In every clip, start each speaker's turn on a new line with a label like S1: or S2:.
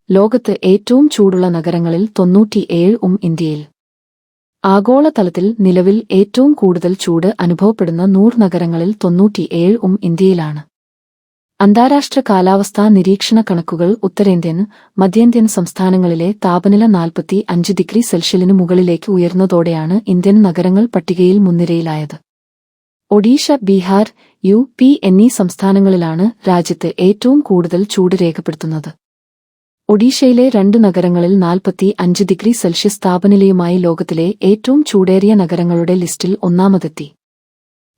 S1: ലോകത്ത് ഏറ്റവും ചൂടുള്ള നഗരങ്ങളിൽ 97 ഇന്ത്യയിൽ. ആഗോളതലത്തിൽ നിലവിൽ ഏറ്റവും കൂടുതൽ ചൂട് അനുഭവപ്പെടുന്ന 100 നഗരങ്ങളിൽ 97 ഇന്ത്യയിലാണ്. അന്താരാഷ്ട്ര കാലാവസ്ഥാ നിരീക്ഷണ കണക്കുകൾ ഉത്തരേന്ത്യൻ, മധ്യേന്ത്യൻ സംസ്ഥാനങ്ങളിലെ താപനില 45 ഡിഗ്രി സെൽഷ്യസിനു മുകളിലേക്ക് ഉയർന്നതോടെയാണ് ഇന്ത്യൻ നഗരങ്ങൾ പട്ടികയിൽ മുൻനിരയിലായത്. ഒഡീഷ, ബീഹാർ, യു.പി. എന്നീ സംസ്ഥാനങ്ങളിലാണ് രാജ്യത്ത് ഏറ്റവും കൂടുതൽ ചൂട് രേഖപ്പെടുത്തുന്നത്. ഒഡീഷയിലെ 2 നഗരങ്ങളിൽ 45 ഡിഗ്രി സെൽഷ്യസ് താപനിലയുമായി ലോകത്തിലെ ഏറ്റവും ചൂടേറിയ നഗരങ്ങളുടെ ലിസ്റ്റിൽ ഒന്നാമതെത്തി.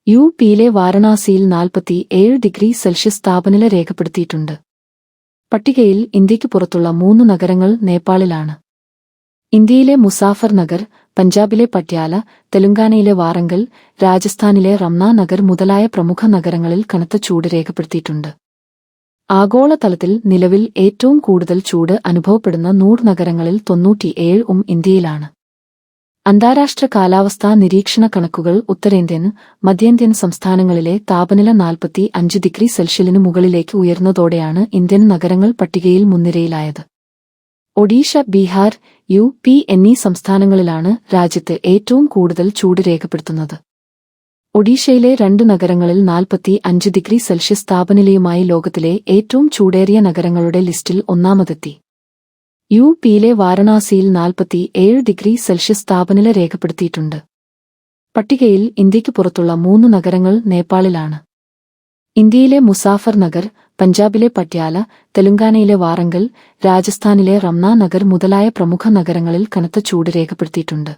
S1: യു.പിയിലെ വാരണാസിയിൽ 47 ഡിഗ്രി സെൽഷ്യസ് താപനില രേഖപ്പെടുത്തിയിട്ടുണ്ട്. പട്ടികയിൽ ഇന്ത്യയ്ക്ക് പുറത്തുള്ള 3 നഗരങ്ങൾ നേപ്പാളിലാണ്. ഇന്ത്യയിലെ മുസാഫർ നഗർ, പഞ്ചാബിലെ പട്യാല, തെലുങ്കാനയിലെ വാറങ്കൽ, രാജസ്ഥാനിലെ റംന നഗർ മുതലായ പ്രമുഖ നഗരങ്ങളിൽ കനത്ത ചൂട് രേഖപ്പെടുത്തിയിട്ടുണ്ട്. ആഗോളതലത്തിൽ നിലവിൽ ഏറ്റവും കൂടുതൽ ചൂട് അനുഭവപ്പെടുന്ന 100 നഗരങ്ങളിൽ 97 ഇന്ത്യയിലാണ്. അന്താരാഷ്ട്ര കാലാവസ്ഥാ നിരീക്ഷണ കണക്കുകൾ ഉത്തരേന്ത്യൻ, മധ്യേന്ത്യൻ സംസ്ഥാനങ്ങളിലെ താപനില 45 ഡിഗ്രി സെൽഷ്യസിനു മുകളിലേക്ക് ഉയർന്നതോടെയാണ് ഇന്ത്യൻ നഗരങ്ങൾ പട്ടികയിൽ മുൻനിരയിലായത്. ഒഡീഷ, ബീഹാർ, യു.പി. എന്നീ സംസ്ഥാനങ്ങളിലാണ് രാജ്യത്ത് ഏറ്റവും കൂടുതൽ ചൂട് രേഖപ്പെടുത്തുന്നത്. ഒഡീഷയിലെ 2 നഗരങ്ങളിൽ 45 ഡിഗ്രി സെൽഷ്യസ് താപനിലയുമായി ലോകത്തിലെ ഏറ്റവും ചൂടേറിയ നഗരങ്ങളുടെ ലിസ്റ്റിൽ ഒന്നാമതെത്തി. യു.പിയിലെ വാരണാസിയിൽ 47 ഡിഗ്രി സെൽഷ്യസ് താപനില രേഖപ്പെടുത്തിയിട്ടുണ്ട്. പട്ടികയിൽ ഇന്ത്യയ്ക്ക് പുറത്തുള്ള 3 നഗരങ്ങൾ നേപ്പാളിലാണ്. ഇന്ത്യയിലെ മുസാഫർ നഗർ, പഞ്ചാബിലെ പട്യാല, തെലുങ്കാനയിലെ വാറങ്കൽ, രാജസ്ഥാനിലെ റംന നഗർ മുതലായ പ്രമുഖ നഗരങ്ങളിൽ കനത്ത ചൂട് രേഖപ്പെടുത്തിയിട്ടുണ്ട്.